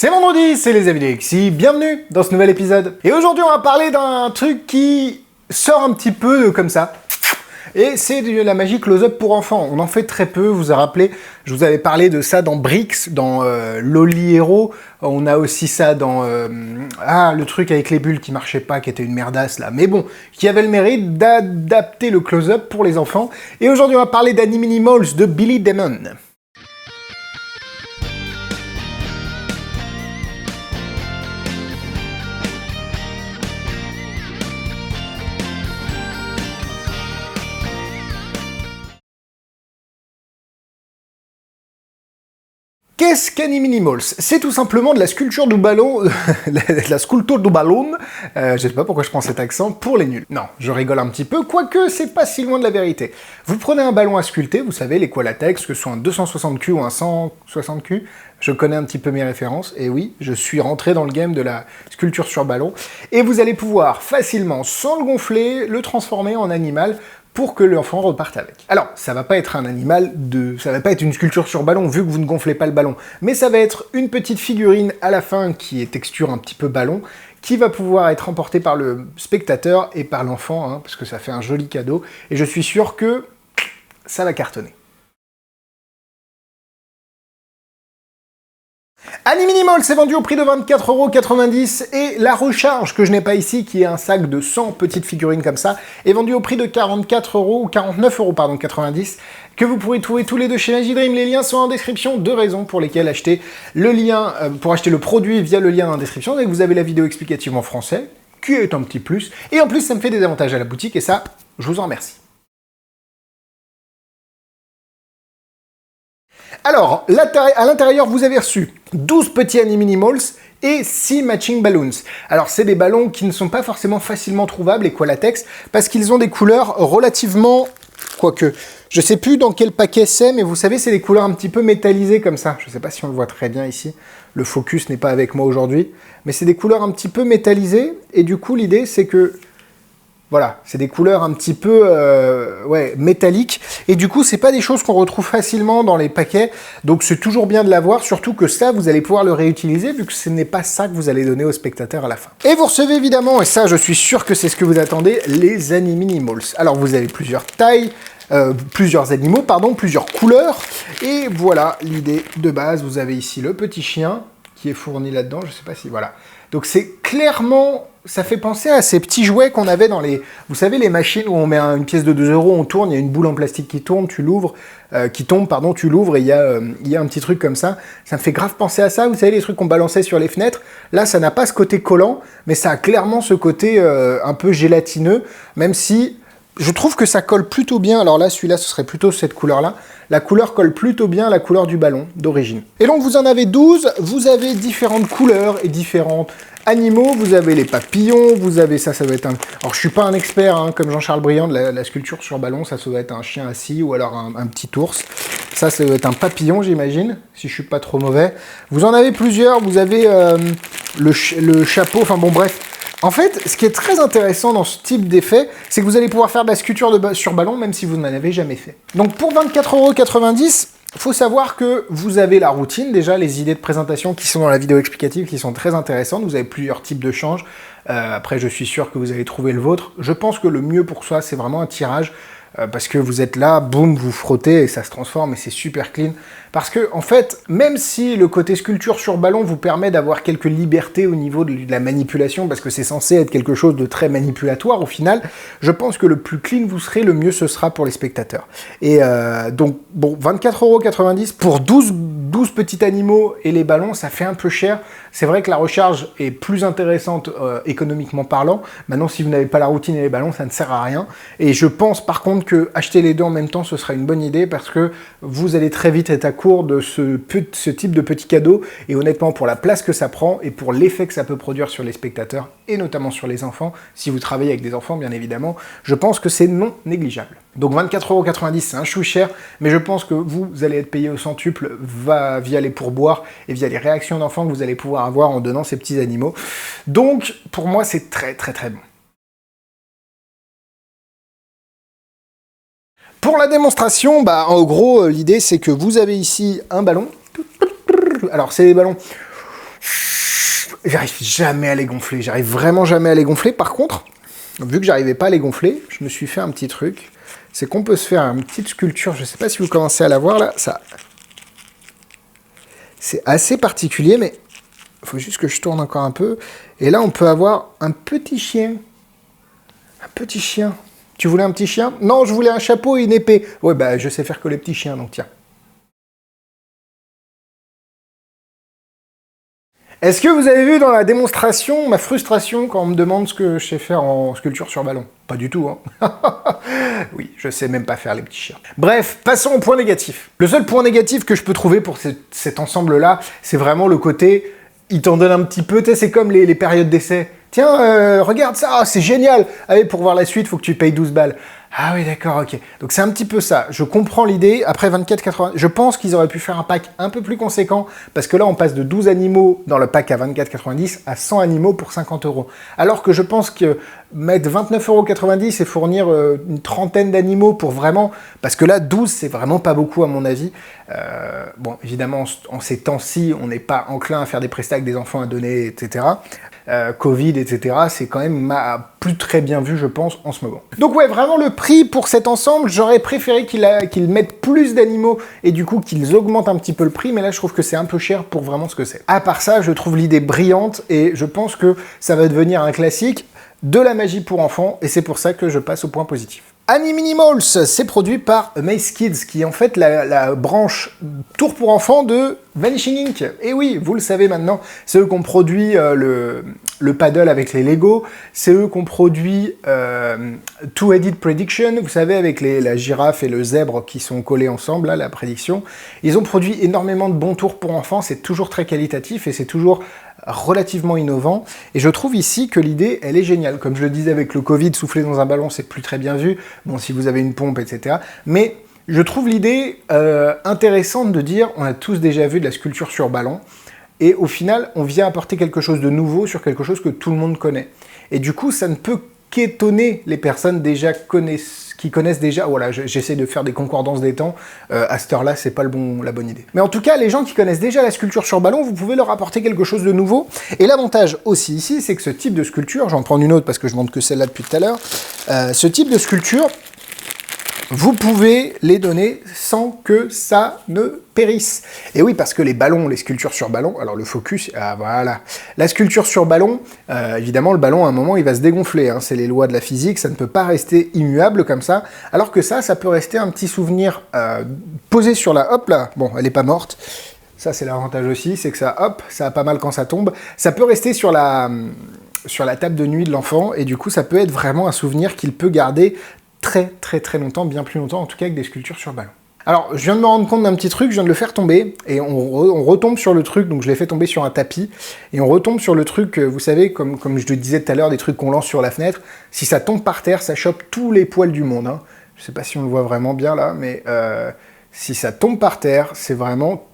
C'est vendredi, c'est les amis d'Alexis, bienvenue dans ce nouvel épisode. Et aujourd'hui on va parler d'un truc qui sort un petit peu comme ça. Et c'est de la magie close-up pour enfants. On en fait très peu, vous vous rappelez, je vous avais parlé de ça dans Brix, dans Loli Hero. On a aussi ça dans le truc avec les bulles qui marchait pas, qui était une merdasse là. Mais bon, qui avait le mérite d'adapter le close-up pour les enfants. Et aujourd'hui on va parler d'Animinimals de Billy Damon. Qu'est-ce qu'Animinimals? C'est tout simplement de la sculpture du ballon, la sculpture du ballon, je sais pas pourquoi je prends cet accent, pour les nuls. Non, je rigole un petit peu, quoique c'est pas si loin de la vérité. Vous prenez un ballon à sculpter, vous savez, les Qualatex, que ce soit un 260Q ou un 160Q, je connais un petit peu mes références, et oui, je suis rentré dans le game de la sculpture sur ballon, et vous allez pouvoir facilement, sans le gonfler, le transformer en animal, pour que l'enfant reparte avec. Alors, ça va pas être un animal ça va pas être une sculpture sur ballon, vu que vous ne gonflez pas le ballon, mais ça va être une petite figurine à la fin qui est texture un petit peu ballon, qui va pouvoir être emportée par le spectateur et par l'enfant, hein, parce que ça fait un joli cadeau, et je suis sûr que ça va cartonner. Animinimals c'est vendu au prix de 24,90 € et la recharge que je n'ai pas ici, qui est un sac de 100 petites figurines comme ça, est vendu au prix de 44 € ou 49 €, pardon, 90, que vous pourrez trouver tous les deux chez Magidream. Les liens sont en description, deux raisons pour lesquelles acheter le lien, pour acheter le produit via le lien en description, et que vous avez la vidéo explicative en français, qui est un petit plus, et en plus ça me fait des avantages à la boutique, et ça, je vous en remercie. Alors, à l'intérieur, vous avez reçu 12 petits Animinimals et 6 matching balloons. Alors, c'est des ballons qui ne sont pas forcément facilement trouvables, les Qualatex, parce qu'ils ont des couleurs relativement... Quoique, je sais plus dans quel paquet c'est, mais vous savez, c'est des couleurs un petit peu métallisées comme ça. Je sais pas si on le voit très bien ici. Le focus n'est pas avec moi aujourd'hui. Mais c'est des couleurs un petit peu métallisées, et du coup, l'idée, c'est que... Voilà, c'est des couleurs un petit peu métalliques, et du coup, c'est pas des choses qu'on retrouve facilement dans les paquets, donc c'est toujours bien de l'avoir, surtout que ça, vous allez pouvoir le réutiliser, vu que ce n'est pas ça que vous allez donner au spectateur à la fin. Et vous recevez évidemment, et ça, je suis sûr que c'est ce que vous attendez, les Animinimals. Alors, vous avez plusieurs tailles, plusieurs animaux, pardon, plusieurs couleurs, et voilà l'idée de base. Vous avez ici le petit chien, qui est fourni là-dedans, je sais pas si... Voilà. Donc c'est clairement... Ça fait penser à ces petits jouets qu'on avait dans les... Vous savez, les machines où on met une pièce de 2 €, on tourne, il y a une boule en plastique qui tourne, tu l'ouvres, qui tombe, pardon, tu l'ouvres, et il y a un petit truc comme ça. Ça me fait grave penser à ça, vous savez, les trucs qu'on balançait sur les fenêtres. Là, ça n'a pas ce côté collant, mais ça a clairement ce côté un peu gélatineux, même si... Je trouve que ça colle plutôt bien. Alors là, celui-là, ce serait plutôt cette couleur-là. La couleur colle plutôt bien à la couleur du ballon d'origine. Et donc, vous en avez 12. Vous avez différentes couleurs et différents animaux. Vous avez les papillons. Vous avez ça, ça doit être un... Alors, je suis pas un expert, hein, comme Jean-Charles Briand, de la sculpture sur ballon. Ça doit être un chien assis ou alors un petit ours. Ça doit être un papillon, j'imagine, si je suis pas trop mauvais. Vous en avez plusieurs. Vous avez le chapeau. Enfin, bon, bref. En fait, ce qui est très intéressant dans ce type d'effet, c'est que vous allez pouvoir faire de la sculpture sur ballon, même si vous n'en avez jamais fait. Donc pour 24,90 €, il faut savoir que vous avez la routine, déjà les idées de présentation qui sont dans la vidéo explicative, qui sont très intéressantes. Vous avez plusieurs types de changes. Après, je suis sûr que vous allez trouver le vôtre. Je pense que le mieux pour soi, c'est vraiment un tirage. Parce que vous êtes là, boum, vous frottez et ça se transforme et c'est super clean. Parce que, en fait, même si le côté sculpture sur ballon vous permet d'avoir quelques libertés au niveau de la manipulation, parce que c'est censé être quelque chose de très manipulatoire au final, je pense que le plus clean vous serez, le mieux ce sera pour les spectateurs. Et donc, bon, 24,90 € pour 12 petits animaux et les ballons, ça fait un peu cher. C'est vrai que la recharge est plus intéressante économiquement parlant. Maintenant, si vous n'avez pas la routine et les ballons, ça ne sert à rien. Et je pense par contre que acheter les deux en même temps, ce sera une bonne idée parce que vous allez très vite être à court de ce type de petit cadeau. Et honnêtement, pour la place que ça prend et pour l'effet que ça peut produire sur les spectateurs et notamment sur les enfants, si vous travaillez avec des enfants, bien évidemment, je pense que c'est non négligeable. Donc 24,90 €, c'est un chou cher, mais je pense que vous allez être payé au centuple via les pourboires et via les réactions d'enfants que vous allez pouvoir avoir en donnant ces petits animaux. Donc, pour moi, c'est très très très bon. Pour la démonstration, en gros, l'idée c'est que vous avez ici un ballon. Alors, c'est des ballons J'arrive jamais à les gonfler, j'arrive vraiment jamais à les gonfler. Par contre, vu que j'arrivais pas à les gonfler, je me suis fait un petit truc. C'est qu'on peut se faire une petite sculpture, je sais pas si vous commencez à la voir là, ça... C'est assez particulier, mais il faut juste que je tourne encore un peu. Et là, on peut avoir un petit chien. Un petit chien. Tu voulais un petit chien? Non, je voulais un chapeau et une épée. Ouais, bah, je sais faire que les petits chiens, donc tiens. Est-ce que vous avez vu dans la démonstration ma frustration quand on me demande ce que je sais faire en sculpture sur ballon? Pas du tout, hein. Oui, je sais même pas faire les petits chiens. Bref, passons au point négatif. Le seul point négatif que je peux trouver pour cet ensemble-là, c'est vraiment le côté, il t'en donne un petit peu, tu sais, c'est comme les périodes d'essai. Tiens, regarde ça, c'est génial. Allez, pour voir la suite, faut que tu payes 12 balles. Ah oui, d'accord, ok. Donc c'est un petit peu ça. Je comprends l'idée. Après 24,90, je pense qu'ils auraient pu faire un pack un peu plus conséquent, parce que là, on passe de 12 animaux dans le pack à 24,90 à 100 animaux pour 50 €. Alors que je pense que mettre 29,90 € et fournir une trentaine d'animaux pour vraiment... Parce que là, 12, c'est vraiment pas beaucoup à mon avis. Bon, évidemment, en ces temps-ci, on n'est pas enclin à faire des prestats avec des enfants à donner, etc. Covid, etc. C'est quand même plus très bien vu, je pense, en ce moment. Donc ouais, vraiment le prix pour cet ensemble, j'aurais préféré qu'ils mettent plus d'animaux et du coup qu'ils augmentent un petit peu le prix, mais là je trouve que c'est un peu cher pour vraiment ce que c'est. À part ça, je trouve l'idée brillante et je pense que ça va devenir un classique de la magie pour enfants et c'est pour ça que je passe au point positif. Animinimals, c'est produit par Amaze Kids, qui est en fait la branche tour pour enfants de Vanishing Inc. Et oui, vous le savez maintenant, c'est eux qui ont produit le paddle avec les Lego, c'est eux qui ont produit Two-Headed Prediction, vous savez, avec la girafe et le zèbre qui sont collés ensemble, là, la prédiction. Ils ont produit énormément de bons tours pour enfants, c'est toujours très qualitatif et c'est toujours relativement innovant, et je trouve ici que l'idée, elle est géniale. Comme je le disais avec le Covid, souffler dans un ballon, c'est plus très bien vu, bon, si vous avez une pompe, etc. Mais je trouve l'idée intéressante de dire, on a tous déjà vu de la sculpture sur ballon, et au final, on vient apporter quelque chose de nouveau sur quelque chose que tout le monde connaît. Et du coup, ça ne peut qu'étonner les personnes qui connaissent déjà, voilà, j'essaie de faire des concordances des temps, à cette heure-là, c'est pas la bonne idée. Mais en tout cas, les gens qui connaissent déjà la sculpture sur ballon, vous pouvez leur apporter quelque chose de nouveau, et l'avantage aussi ici, c'est que ce type de sculpture, j'en prends une autre parce que je montre que celle-là depuis tout à l'heure, ce type de sculpture, vous pouvez les donner sans que ça ne périsse. Et oui, parce que les ballons, les sculptures sur ballon, alors le focus, ah voilà, la sculpture sur ballon, évidemment le ballon à un moment il va se dégonfler, hein, c'est les lois de la physique, ça ne peut pas rester immuable comme ça, alors que ça peut rester un petit souvenir posé sur la, hop là, bon elle est pas morte, ça c'est l'avantage aussi, c'est que ça, hop, ça a pas mal quand ça tombe, ça peut rester sur la table de nuit de l'enfant, et du coup ça peut être vraiment un souvenir qu'il peut garder très longtemps, bien plus longtemps, en tout cas avec des sculptures sur ballon. Alors, je viens de me rendre compte d'un petit truc, je viens de le faire tomber, et on retombe sur le truc, donc je l'ai fait tomber sur un tapis, et on retombe sur le truc, vous savez, comme je le disais tout à l'heure, des trucs qu'on lance sur la fenêtre, si ça tombe par terre, ça chope tous les poils du monde, hein. Je sais pas si on le voit vraiment bien là, mais si ça tombe par terre, c'est vraiment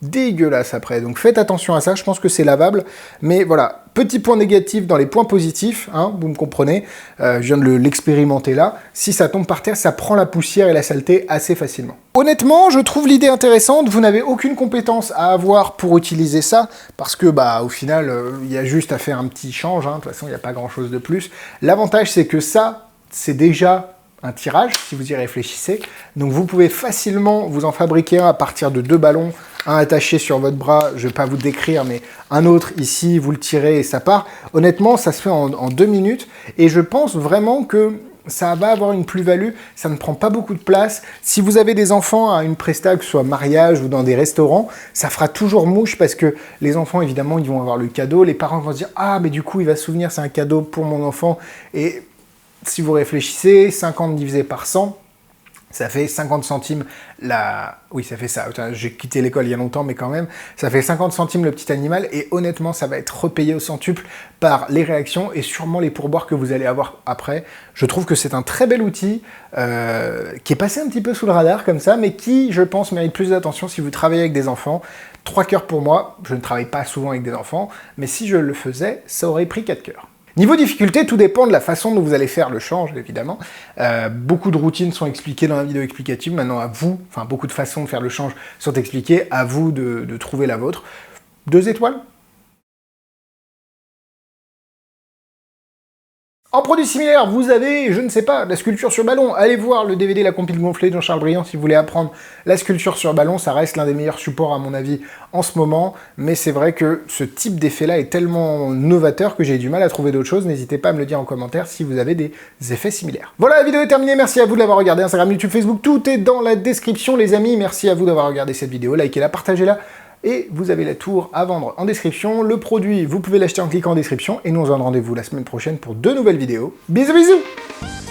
dégueulasse après, donc faites attention à ça, je pense que c'est lavable, mais voilà, petit point négatif dans les points positifs, hein, vous me comprenez, je viens de l'expérimenter là, si ça tombe par terre, ça prend la poussière et la saleté assez facilement. Honnêtement, je trouve l'idée intéressante, vous n'avez aucune compétence à avoir pour utiliser ça, parce que bah au final, il y a juste à faire un petit change, hein, de toute façon il n'y a pas grand chose de plus. L'avantage c'est que ça, c'est déjà un tirage, si vous y réfléchissez. Donc vous pouvez facilement vous en fabriquer un à partir de 2 ballons, un attaché sur votre bras, je ne vais pas vous décrire, mais un autre ici, vous le tirez et ça part. Honnêtement, ça se fait en 2 minutes, et je pense vraiment que ça va avoir une plus-value, ça ne prend pas beaucoup de place. Si vous avez des enfants à une presta, que ce soit mariage ou dans des restaurants, ça fera toujours mouche, parce que les enfants, évidemment, ils vont avoir le cadeau, les parents vont se dire « Ah, mais du coup, il va se souvenir, c'est un cadeau pour mon enfant », et si vous réfléchissez, 50 divisé par 100, ça fait 50 centimes la... Oui, ça fait ça. J'ai quitté l'école il y a longtemps, mais quand même, ça fait 50 centimes le petit animal, et honnêtement, ça va être repayé au centuple par les réactions et sûrement les pourboires que vous allez avoir après. Je trouve que c'est un très bel outil qui est passé un petit peu sous le radar comme ça, mais qui, je pense, mérite plus d'attention si vous travaillez avec des enfants. 3 cœurs pour moi, je ne travaille pas souvent avec des enfants, mais si je le faisais, ça aurait pris 4 cœurs. Niveau difficulté, tout dépend de la façon dont vous allez faire le change, évidemment. Beaucoup de routines sont expliquées dans la vidéo explicative. Maintenant, à vous, enfin, beaucoup de façons de faire le change sont expliquées. À vous de trouver la vôtre. 2 étoiles ? En produit similaire, vous avez, je ne sais pas, la sculpture sur ballon. Allez voir le DVD La compile gonflée de Jean-Charles Briand si vous voulez apprendre la sculpture sur ballon. Ça reste l'un des meilleurs supports à mon avis en ce moment. Mais c'est vrai que ce type d'effet-là est tellement novateur que j'ai du mal à trouver d'autres choses. N'hésitez pas à me le dire en commentaire si vous avez des effets similaires. Voilà, la vidéo est terminée. Merci à vous de l'avoir regardé. Instagram, YouTube, Facebook, tout est dans la description les amis. Merci à vous d'avoir regardé cette vidéo. Likez-la, partagez-la. Et vous avez la tour à vendre en description. Le produit, vous pouvez l'acheter en cliquant en description. Et nous on se donne rendez-vous la semaine prochaine pour 2 nouvelles vidéos. Bisous bisous!